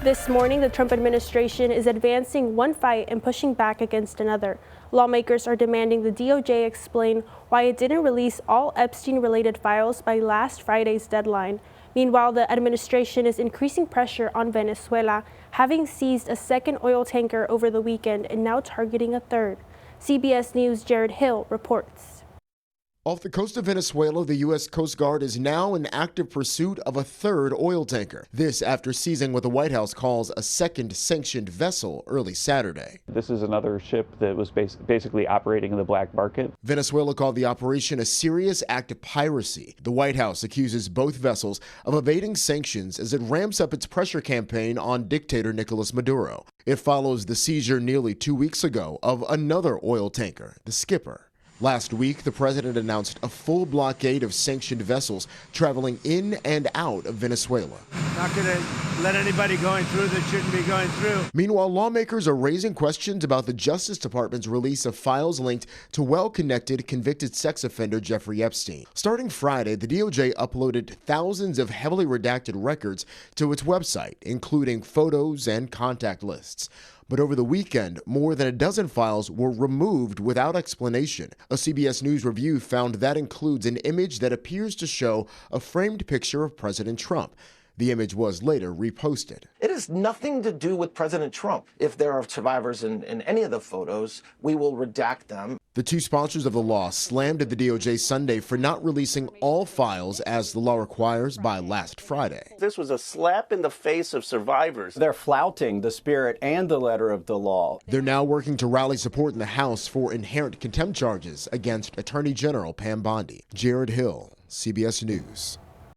This morning, the Trump administration is advancing one fight and pushing back against another. Lawmakers are demanding the DOJ explain why it didn't release all Epstein-related files by last Friday's deadline. Meanwhile, the administration is increasing pressure on Venezuela, having seized a second oil tanker over the weekend and now targeting a third. CBS News' Jared Hill reports. Off the coast of Venezuela, the U.S. Coast Guard is now in active pursuit of a third oil tanker. This after seizing what the White House calls a second sanctioned vessel early Saturday. This is another ship that was basically operating in the black market. Venezuela called the operation a serious act of piracy. The White House accuses both vessels of evading sanctions as it ramps up its pressure campaign on dictator Nicolas Maduro. It follows the seizure nearly 2 weeks ago of another oil tanker, the Skipper. Last week, the president announced a full blockade of sanctioned vessels traveling in and out of Venezuela. Not going to let anybody going through that shouldn't be going through. Meanwhile, lawmakers are raising questions about the Justice Department's release of files linked to well-connected convicted sex offender Jeffrey Epstein. Starting Friday, the DOJ uploaded thousands of heavily redacted records to its website, including photos and contact lists. But over the weekend, more than a dozen files were removed without explanation. A CBS News review found that includes an image that appears to show a framed picture of President Trump. The image was later reposted. It has nothing to do with President Trump. If there are survivors in any of the photos, we will redact them. The two sponsors of the law slammed at the DOJ Sunday for not releasing all files as the law requires by last Friday. This was a slap in the face of survivors. They're flouting the spirit and the letter of the law. They're now working to rally support in the House for inherent contempt charges against Attorney General Pam Bondi. Jared Hill, CBS News.